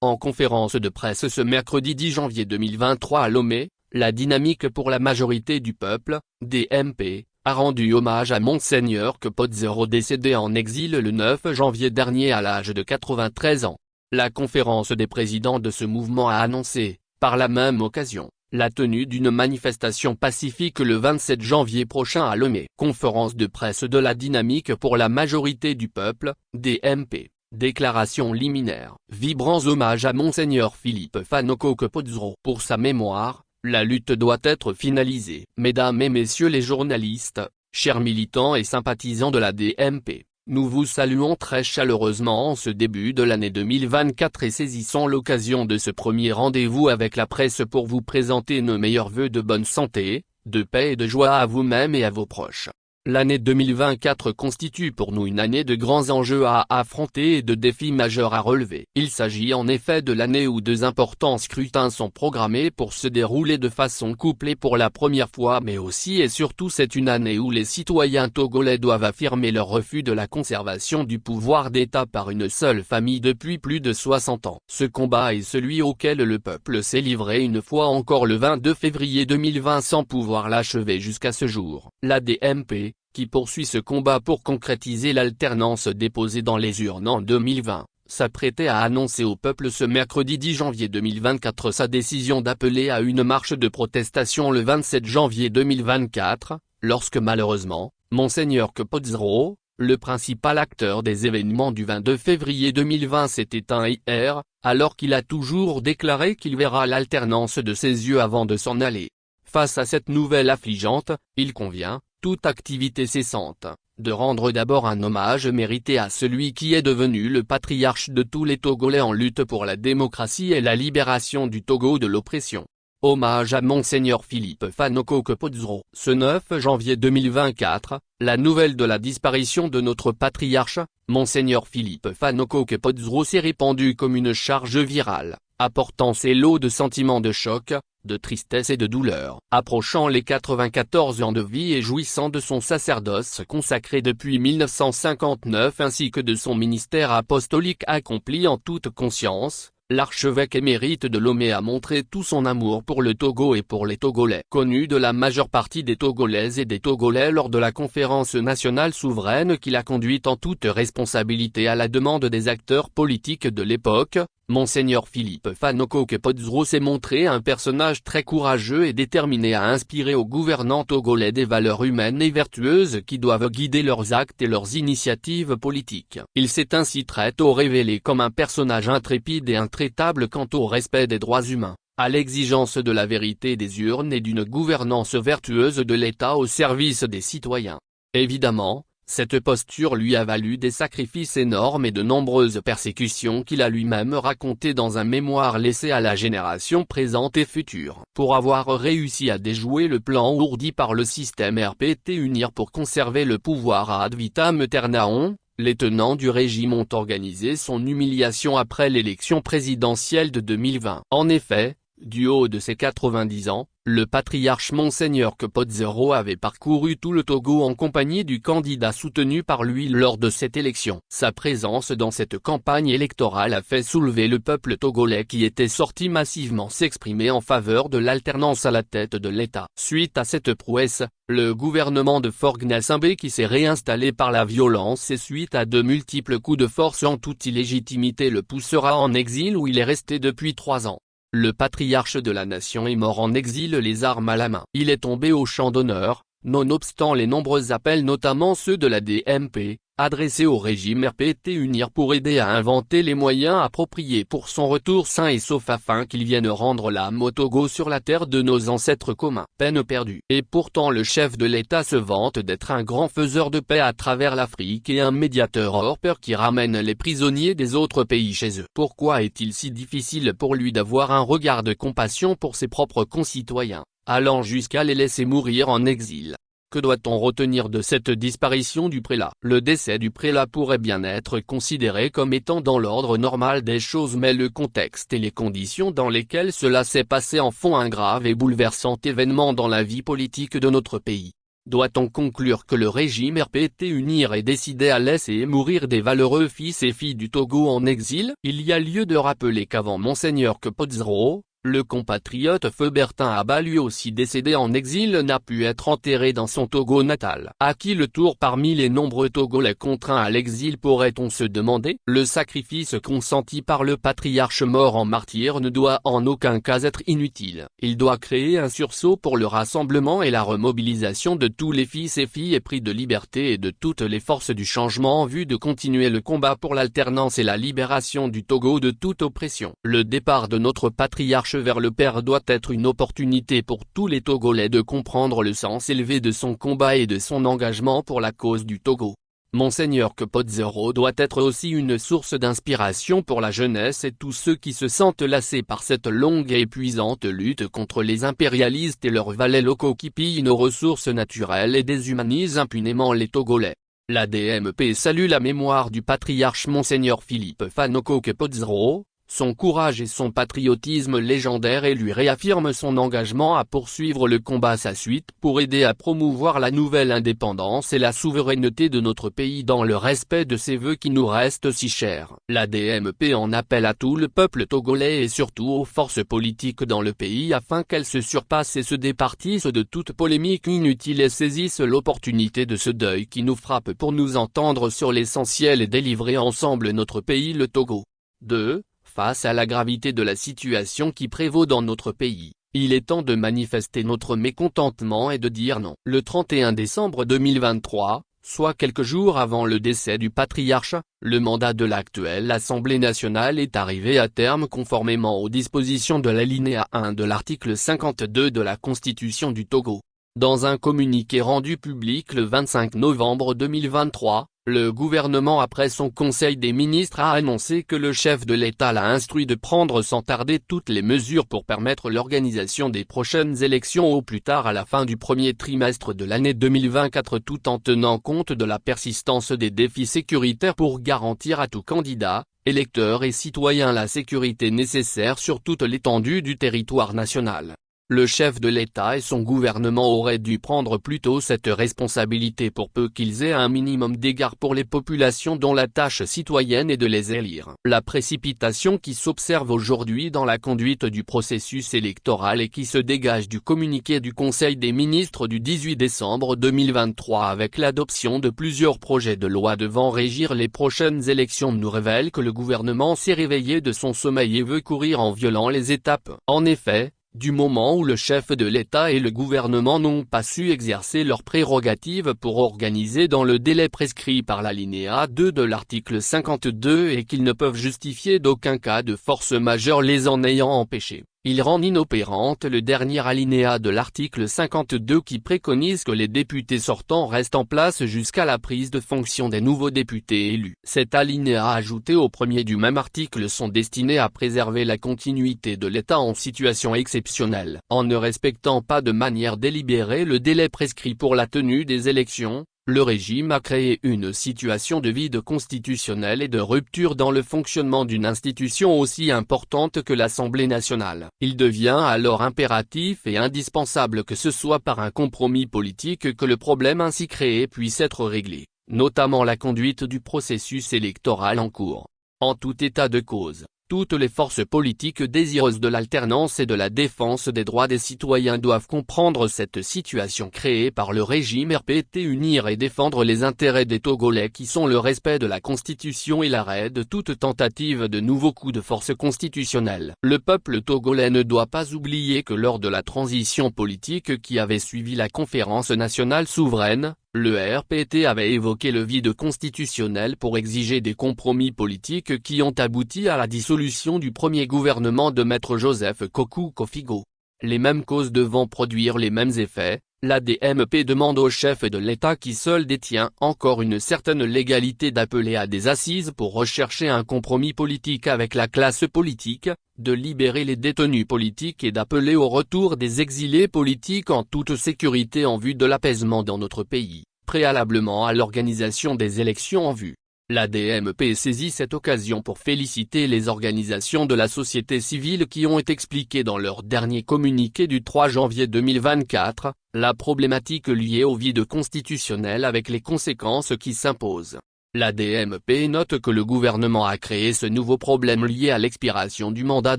En conférence de presse ce mercredi 10 janvier 2023 à Lomé, la Dynamique pour la majorité du peuple, DMP, a rendu hommage à Monseigneur Capozzero décédé en exil le 9 janvier dernier à l'âge de 93 ans. La conférence des présidents de ce mouvement a annoncé, par la même occasion, la tenue d'une manifestation pacifique le 27 janvier prochain à Lomé. Conférence de presse de la Dynamique pour la majorité du peuple, DMP. Déclaration liminaire. Vibrants hommages à Monseigneur Philippe Fanoco Capozzero. Pour sa mémoire, la lutte doit être finalisée. Mesdames et messieurs les journalistes, chers militants et sympathisants de la DMP, nous vous saluons très chaleureusement en ce début de l'année 2024 et saisissons l'occasion de ce premier rendez-vous avec la presse pour vous présenter nos meilleurs vœux de bonne santé, de paix et de joie à vous-même et à vos proches. L'année 2024 constitue pour nous une année de grands enjeux à affronter et de défis majeurs à relever. Il s'agit en effet de l'année où deux importants scrutins sont programmés pour se dérouler de façon couplée pour la première fois, mais aussi et surtout c'est une année où les citoyens togolais doivent affirmer leur refus de la conservation du pouvoir d'État par une seule famille depuis plus de 60 ans. Ce combat est celui auquel le peuple s'est livré une fois encore le 22 février 2020 sans pouvoir l'achever jusqu'à ce jour. La DMP, qui poursuit ce combat pour concrétiser l'alternance déposée dans les urnes en 2020, s'apprêtait à annoncer au peuple ce mercredi 10 janvier 2024 sa décision d'appeler à une marche de protestation le 27 janvier 2024, lorsque malheureusement, Monseigneur Capozzero, le principal acteur des événements du 22 février 2020 s'est éteint hier, alors qu'il a toujours déclaré qu'il verra l'alternance de ses yeux avant de s'en aller. Face à cette nouvelle affligeante, il convient, toute activité cessante, de rendre d'abord un hommage mérité à celui qui est devenu le patriarche de tous les Togolais en lutte pour la démocratie et la libération du Togo de l'oppression. Hommage à Monseigneur Philippe Fanoco Capozzero. Ce 9 janvier 2024, la nouvelle de la disparition de notre patriarche, Monseigneur Philippe Fanoco Capozzero s'est répandue comme une charge virale, apportant ses lots de sentiments de choc, de tristesse et de douleur. Approchant les 94 ans de vie et jouissant de son sacerdoce consacré depuis 1959 ainsi que de son ministère apostolique accompli en toute conscience, l'archevêque émérite de Lomé a montré tout son amour pour le Togo et pour les Togolais. Connu de la majeure partie des Togolaises et des Togolais lors de la conférence nationale souveraine qu'il a conduite en toute responsabilité à la demande des acteurs politiques de l'époque, Monseigneur Philippe Fanoco Capozzero s'est montré un personnage très courageux et déterminé à inspirer aux gouvernants togolais des valeurs humaines et vertueuses qui doivent guider leurs actes et leurs initiatives politiques. Il s'est ainsi très tôt révélé comme un personnage intrépide et intraitable quant au respect des droits humains, à l'exigence de la vérité des urnes et d'une gouvernance vertueuse de l'État au service des citoyens. Évidemment, cette posture lui a valu des sacrifices énormes et de nombreuses persécutions qu'il a lui-même racontées dans un mémoire laissé à la génération présente et future. Pour avoir réussi à déjouer le plan ourdi par le système RPT Unir pour conserver le pouvoir ad vitam aeternam, les tenants du régime ont organisé son humiliation après l'élection présidentielle de 2020. En effet, du haut de ses 90 ans, le patriarche Monseigneur Capozzero avait parcouru tout le Togo en compagnie du candidat soutenu par lui lors de cette élection. Sa présence dans cette campagne électorale a fait soulever le peuple togolais qui était sorti massivement s'exprimer en faveur de l'alternance à la tête de l'État. Suite à cette prouesse, le gouvernement de Faure Gnassingbé qui s'est réinstallé par la violence et suite à de multiples coups de force en toute illégitimité le poussera en exil où il est resté depuis 3 ans. Le patriarche de la nation est mort en exil les armes à la main. Il est tombé au champ d'honneur, nonobstant les nombreux appels notamment ceux de la DMP, adressés au régime RPT Unir pour aider à inventer les moyens appropriés pour son retour sain et sauf afin qu'il vienne rendre l'âme au Togo sur la terre de nos ancêtres communs. Peine perdue. Et pourtant le chef de l'État se vante d'être un grand faiseur de paix à travers l'Afrique et un médiateur hors pair qui ramène les prisonniers des autres pays chez eux. Pourquoi est-il si difficile pour lui d'avoir un regard de compassion pour ses propres concitoyens, allant jusqu'à les laisser mourir en exil? Que doit-on retenir de cette disparition du prélat? Le décès du prélat pourrait bien être considéré comme étant dans l'ordre normal des choses, mais le contexte et les conditions dans lesquelles cela s'est passé en font un grave et bouleversant événement dans la vie politique de notre pays. Doit-on conclure que le régime RPT unir et décider à laisser mourir des valeureux fils et filles du Togo en exil? Il y a lieu de rappeler qu'avant Monseigneur Kpodzero, le compatriote Feu Bertin Abba lui aussi décédé en exil n'a pu être enterré dans son Togo natal. À qui le tour parmi les nombreux Togolais contraints à l'exil, pourrait-on se demander? Le sacrifice consenti par le patriarche mort en martyr ne doit en aucun cas être inutile. Il doit créer un sursaut pour le rassemblement et la remobilisation de tous les fils et filles épris de liberté et de toutes les forces du changement en vue de continuer le combat pour l'alternance et la libération du Togo de toute oppression. Le départ de notre patriarche vers le Père doit être une opportunité pour tous les Togolais de comprendre le sens élevé de son combat et de son engagement pour la cause du Togo. Monseigneur Kpodzero doit être aussi une source d'inspiration pour la jeunesse et tous ceux qui se sentent lassés par cette longue et épuisante lutte contre les impérialistes et leurs valets locaux qui pillent nos ressources naturelles et déshumanisent impunément les Togolais. La DMP salue la mémoire du patriarche Monseigneur Philippe Fanoko Kpodzero, son courage et son patriotisme légendaire, et lui réaffirme son engagement à poursuivre le combat à sa suite pour aider à promouvoir la nouvelle indépendance et la souveraineté de notre pays dans le respect de ces vœux qui nous restent si chers. La DMP en appelle à tout le peuple togolais et surtout aux forces politiques dans le pays afin qu'elles se surpassent et se départissent de toute polémique inutile et saisissent l'opportunité de ce deuil qui nous frappe pour nous entendre sur l'essentiel et délivrer ensemble notre pays le Togo. 2. Face à la gravité de la situation qui prévaut dans notre pays, il est temps de manifester notre mécontentement et de dire non. Le 31 décembre 2023, soit quelques jours avant le décès du patriarche, le mandat de l'actuelle Assemblée nationale est arrivé à terme conformément aux dispositions de l'alinéa 1 de l'article 52 de la Constitution du Togo. Dans un communiqué rendu public le 25 novembre 2023, le gouvernement après son conseil des ministres a annoncé que le chef de l'État l'a instruit de prendre sans tarder toutes les mesures pour permettre l'organisation des prochaines élections au plus tard à la fin du premier trimestre de l'année 2024 tout en tenant compte de la persistance des défis sécuritaires pour garantir à tout candidat, électeur et citoyen la sécurité nécessaire sur toute l'étendue du territoire national. Le chef de l'État et son gouvernement auraient dû prendre plus tôt cette responsabilité pour peu qu'ils aient un minimum d'égard pour les populations dont la tâche citoyenne est de les élire. La précipitation qui s'observe aujourd'hui dans la conduite du processus électoral et qui se dégage du communiqué du Conseil des ministres du 18 décembre 2023 avec l'adoption de plusieurs projets de loi devant régir les prochaines élections nous révèle que le gouvernement s'est réveillé de son sommeil et veut courir en violant les étapes. En effet, du moment où le chef de l'État et le gouvernement n'ont pas su exercer leurs prérogatives pour organiser dans le délai prescrit par l'alinéa 2 de l'article 52 et qu'ils ne peuvent justifier d'aucun cas de force majeure les en ayant empêchés, il rend inopérante le dernier alinéa de l'article 52 qui préconise que les députés sortants restent en place jusqu'à la prise de fonction des nouveaux députés élus. Cet alinéa ajouté au premier du même article sont destinés à préserver la continuité de l'État en situation exceptionnelle. En ne respectant pas de manière délibérée le délai prescrit pour la tenue des élections, le régime a créé une situation de vide constitutionnel et de rupture dans le fonctionnement d'une institution aussi importante que l'Assemblée nationale. Il devient alors impératif et indispensable que ce soit par un compromis politique que le problème ainsi créé puisse être réglé, notamment la conduite du processus électoral en cours. En tout état de cause, toutes les forces politiques désireuses de l'alternance et de la défense des droits des citoyens doivent comprendre cette situation créée par le régime RPT, unir et défendre les intérêts des Togolais qui sont le respect de la Constitution et l'arrêt de toute tentative de nouveau coup de force constitutionnelle. Le peuple togolais ne doit pas oublier que lors de la transition politique qui avait suivi la conférence nationale souveraine, le RPT avait évoqué le vide constitutionnel pour exiger des compromis politiques qui ont abouti à la dissolution du premier gouvernement de Maître Joseph Kokou Kofigo. Les mêmes causes devant produire les mêmes effets, la DMP demande au chef de l'État qui seul détient encore une certaine légalité d'appeler à des assises pour rechercher un compromis politique avec la classe politique, de libérer les détenus politiques et d'appeler au retour des exilés politiques en toute sécurité en vue de l'apaisement dans notre pays, préalablement à l'organisation des élections en vue. L'ADMP saisit cette occasion pour féliciter les organisations de la société civile qui ont expliqué dans leur dernier communiqué du 3 janvier 2024, la problématique liée au vide constitutionnel avec les conséquences qui s'imposent. L'ADMP note que le gouvernement a créé ce nouveau problème lié à l'expiration du mandat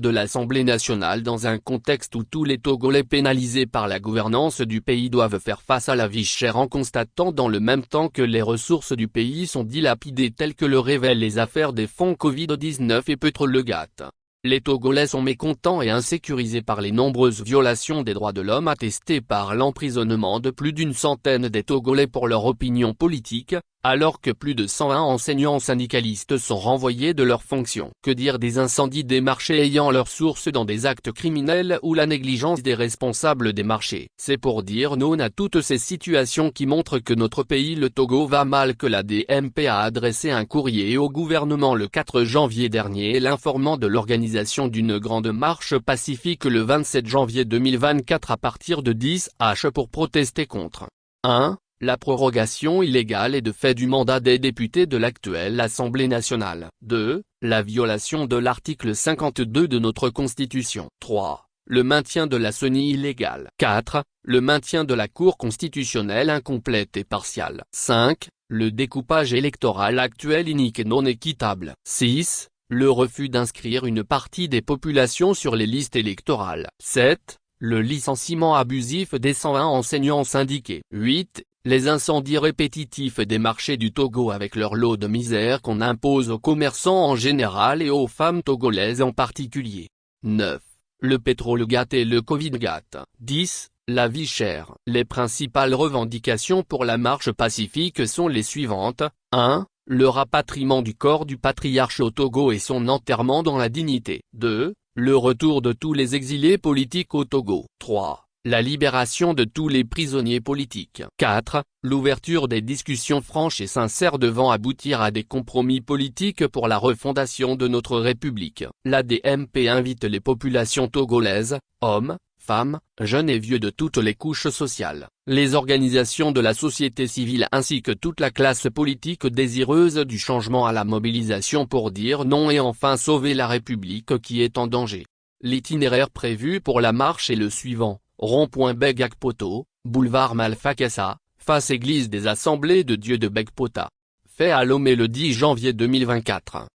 de l'Assemblée nationale dans un contexte où tous les Togolais pénalisés par la gouvernance du pays doivent faire face à la vie chère en constatant dans le même temps que les ressources du pays sont dilapidées telles que le révèlent les affaires des fonds Covid-19 et Petroleugat. Les Togolais sont mécontents et insécurisés par les nombreuses violations des droits de l'homme attestées par l'emprisonnement de plus d'une centaine des Togolais pour leur opinion politique, alors que plus de 101 enseignants syndicalistes sont renvoyés de leurs fonctions. Que dire des incendies des marchés ayant leur source dans des actes criminels ou la négligence des responsables des marchés? C'est pour dire non à toutes ces situations qui montrent que notre pays le Togo va mal que l'ADMP a adressé un courrier au gouvernement le 4 janvier dernier l'informant de l'organisation d'une grande marche pacifique le 27 janvier 2024 à partir de 10h pour protester contre 1. La prorogation illégale et de fait du mandat des députés de l'actuelle Assemblée nationale. 2. La violation de l'article 52 de notre Constitution. 3. Le maintien de la CENI illégale. 4. Le maintien de la Cour constitutionnelle incomplète et partiale. 5. Le découpage électoral actuel inique et non équitable. 6. Le refus d'inscrire une partie des populations sur les listes électorales. 7. Le licenciement abusif des 120 enseignants syndiqués. 8. Les incendies répétitifs des marchés du Togo avec leur lot de misère qu'on impose aux commerçants en général et aux femmes togolaises en particulier. 9. Le Petroleugat et le Covidgat. 10. La vie chère. Les principales revendications pour la marche pacifique sont les suivantes. 1. Le rapatriement du corps du patriarche au Togo et son enterrement dans la dignité. 2. Le retour de tous les exilés politiques au Togo. 3. La libération de tous les prisonniers politiques. 4. L'ouverture des discussions franches et sincères devant aboutir à des compromis politiques pour la refondation de notre République. L'ADMP invite les populations togolaises, hommes, femmes, jeunes et vieux de toutes les couches sociales, les organisations de la société civile ainsi que toute la classe politique désireuse du changement à la mobilisation pour dire non et enfin sauver la République qui est en danger. L'itinéraire prévu pour la marche est le suivant. Rond-point Begakpoto, boulevard Malfakassa, face église des Assemblées de Dieu de Begpota. Fait à Lomé le 10 janvier 2024.